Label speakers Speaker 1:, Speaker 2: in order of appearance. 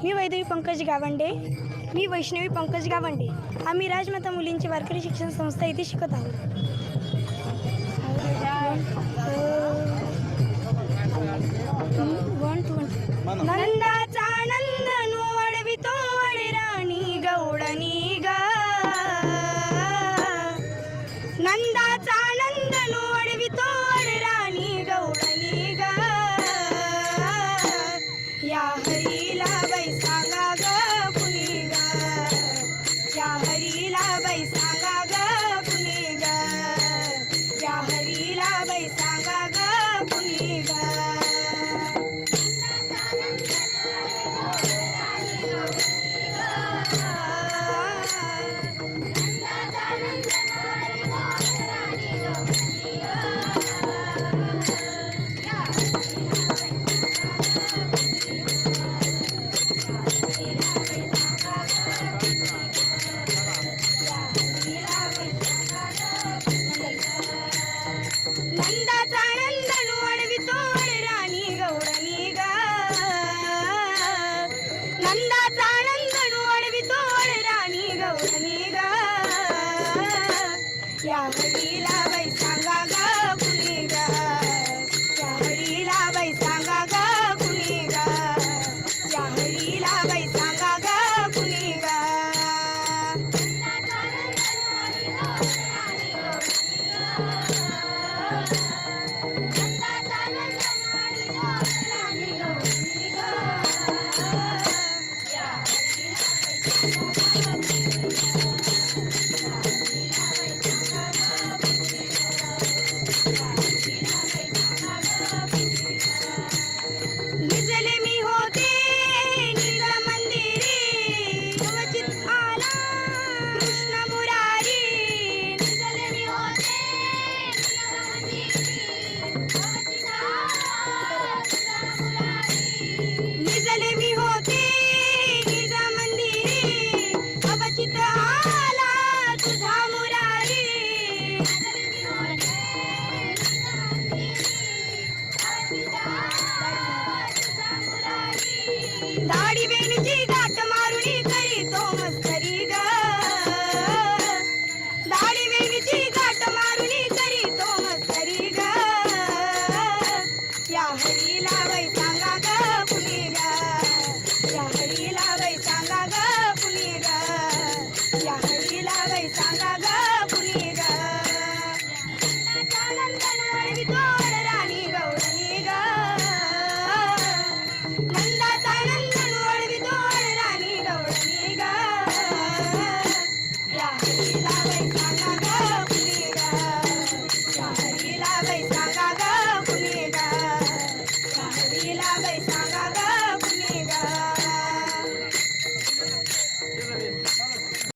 Speaker 1: मी वैदेवी पंकज गावंडे. मी वैष्णवी पंकज गावंडे. आम्ही राजमाता मुलींची वारकरी शिक्षण संस्था येथे शिकत आहोत. नंदाचा आनंद वाढवितो राणी गौडणी ग. नंदाचा आनंद वाढवितो राणी गौडणी ग. या हरीला बाई सांगा ग कुणी ग. या हरीला बाई सांगा ग कुणी ग. या हरीला बाई सांगा ग कुणी ग. नंदाचा आनंद वाढवितो राणी गौडणी ग. नंदाचा आनंद वाढवितो राणी गौडणी ग. या हरीला बाई सांगा ग कुणी ग. या हरीला बाई सांगा ग कुणी ग. या हरीला बाई सांगा ग कुणी ग. निजले मी होते निज मंदिरी क्वचित आला कृष्ण मुरारी. निजले मी होते निज मंदिरी क्वचित आला कृष्ण मुरारी. निजले मी होते निज मंदिरी क्वचित आला तुझा मुरारी. निजले मी होते दाढी वेणीची गाठ मारुणी करी तो मस्करी ग. दाढी वेणीची गाठ मारुणी करी तो मस्करी ग. या हरीला बाई सांगा ग कुणी ग. या हरीला बाई सांगा ग कुणी ग. या हरीला बाई सांगा ग कुणी ग. नंदाचा आनंद वाढवितो राणी गौडणी ग. नंदाचा आनंद वाढवितो राणी गौडणी ग. या हरीला